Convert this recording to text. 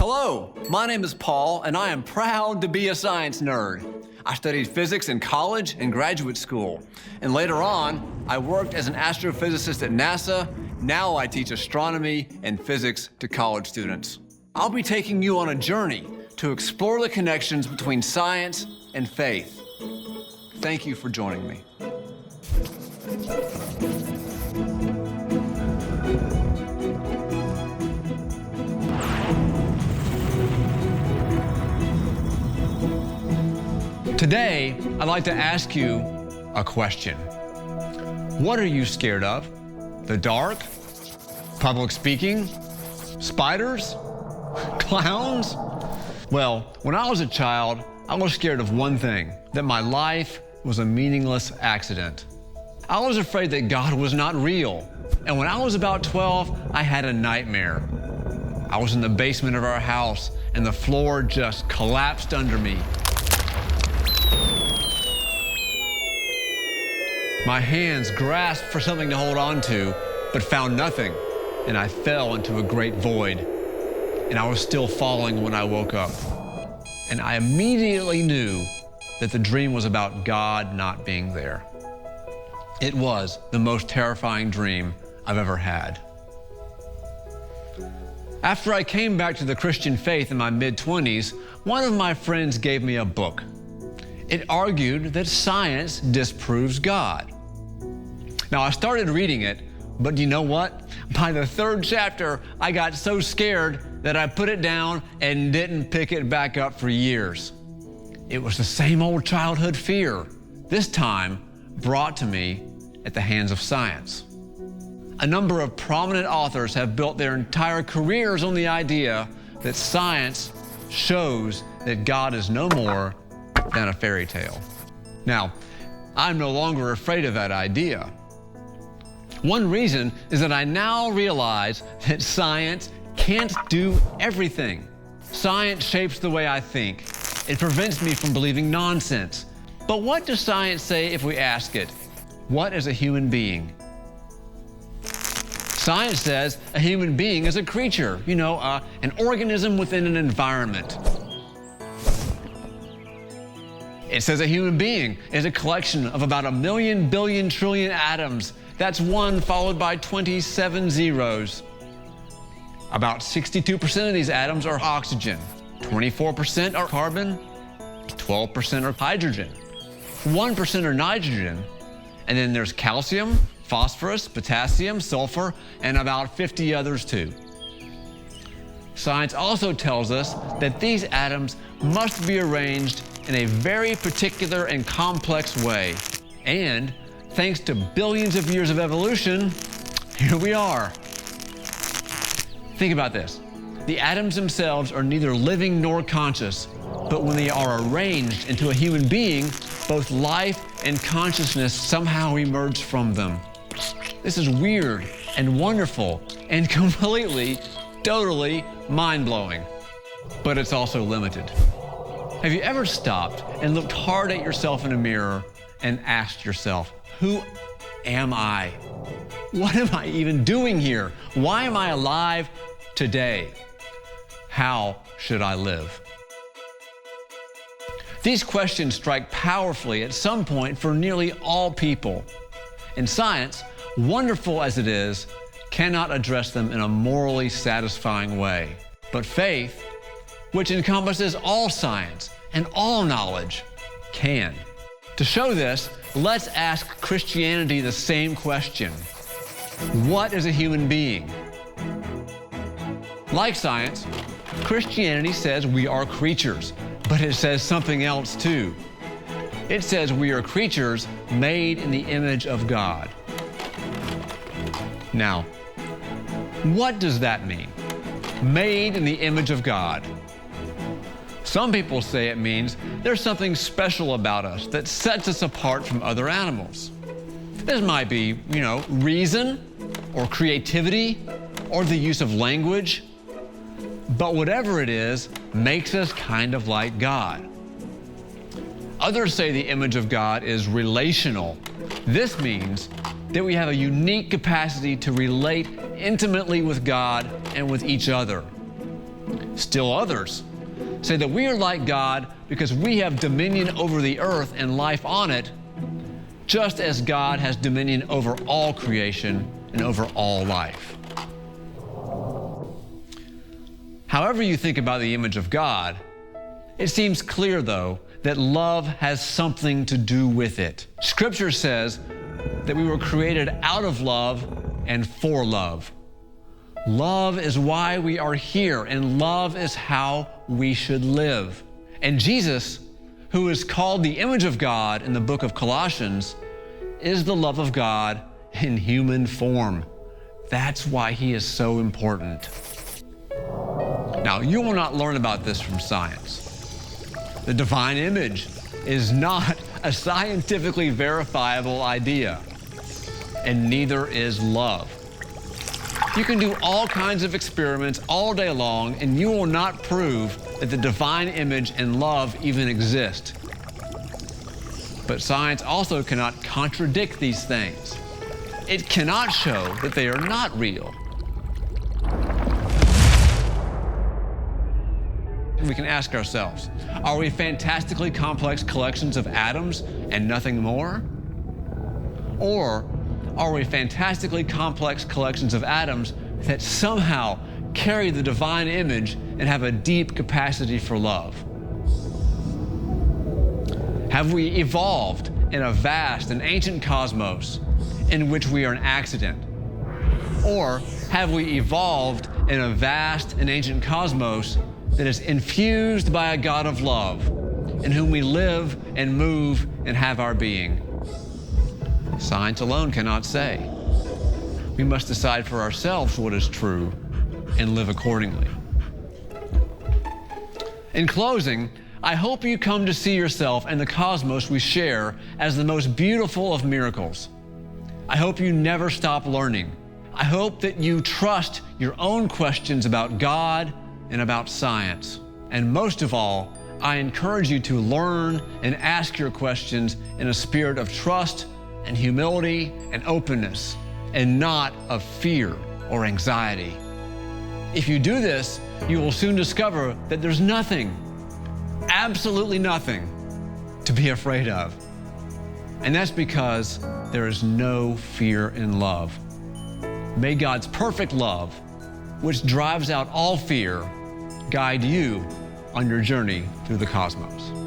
Hello, my name is Paul, and I am proud to be a science nerd. I studied physics in college and graduate school, and later on, I worked as an astrophysicist at NASA. Now I teach astronomy and physics to college students. I'll be taking you on a journey to explore the connections between science and faith. Thank you for joining me. Today, I'd like to ask you a question. What are you scared of? The dark? Public speaking? Spiders? Clowns? Well, when I was a child, I was scared of one thing, that my life was a meaningless accident. I was afraid that God was not real. And when I was about 12, I had a nightmare. I was in the basement of our house, and the floor just collapsed under me. My hands grasped for something to hold on to, but found nothing, and I fell into a great void. And I was still falling when I woke up. And I immediately knew that the dream was about God not being there. It was the most terrifying dream I've ever had. After I came back to the Christian faith in my mid-20s, one of my friends gave me a book. It argued that science disproves God. Now, I started reading it, but you know what? By the third chapter, I got so scared that I put it down and didn't pick it back up for years. It was the same old childhood fear, this time brought to me at the hands of science. A number of prominent authors have built their entire careers on the idea that science shows that God is no more than a fairy tale. Now, I'm no longer afraid of that idea. One reason is that I now realize that science can't do everything. Science shapes the way I think. It prevents me from believing nonsense. But what does science say if we ask it? What is a human being? Science says a human being is a creature, an organism within an environment. It says a human being is a collection of about 1 million billion trillion atoms. That's 1 followed by 27 zeros. About 62% of these atoms are oxygen, 24% are carbon, 12% are hydrogen, 1% are nitrogen, and then there's calcium, phosphorus, potassium, sulfur, and about 50 others too. Science also tells us that these atoms must be arranged in a very particular and complex way. And thanks to billions of years of evolution, here we are. Think about this. The atoms themselves are neither living nor conscious, but when they are arranged into a human being, both life and consciousness somehow emerge from them. This is weird and wonderful and completely, totally mind-blowing. But it's also limited. Have you ever stopped and looked hard at yourself in a mirror and asked yourself, who am I? What am I even doing here? Why am I alive today? How should I live? These questions strike powerfully at some point for nearly all people. And science, wonderful as it is, cannot address them in a morally satisfying way. But faith, which encompasses all science and all knowledge, can. To show this, let's ask Christianity the same question. What is a human being? Like science, Christianity says we are creatures, but it says something else too. It says we are creatures made in the image of God. Now, what does that mean? Made in the image of God. Some people say it means there's something special about us that sets us apart from other animals. This might be, reason or creativity or the use of language. But whatever it is, makes us kind of like God. Others say the image of God is relational. This means that we have a unique capacity to relate intimately with God and with each other. Still others say that we are like God because we have dominion over the earth and life on it, just as God has dominion over all creation and over all life. However you think about the image of God, it seems clear, though, that love has something to do with it. Scripture says that we were created out of love and for love. Love is why we are here, and love is how we should live. And Jesus, who is called the image of God in the book of Colossians, is the love of God in human form. That's why he is so important. Now, you will not learn about this from science. The divine image is not a scientifically verifiable idea, and neither is love. You can do all kinds of experiments all day long, and you will not prove that the divine image and love even exist. But science also cannot contradict these things. It cannot show that they are not real. We can ask ourselves, are we fantastically complex collections of atoms and nothing more? Or are we fantastically complex collections of atoms that somehow carry the divine image and have a deep capacity for love? Have we evolved in a vast and ancient cosmos in which we are an accident? Or have we evolved in a vast and ancient cosmos that is infused by a God of love, in whom we live and move and have our being? Science alone cannot say. We must decide for ourselves what is true and live accordingly. In closing, I hope you come to see yourself and the cosmos we share as the most beautiful of miracles. I hope you never stop learning. I hope that you trust your own questions about God and about science. And most of all, I encourage you to learn and ask your questions in a spirit of trust and humility and openness, and not of fear or anxiety. If you do this, you will soon discover that there's nothing, absolutely nothing, to be afraid of. And that's because there is no fear in love. May God's perfect love, which drives out all fear, guide you on your journey through the cosmos.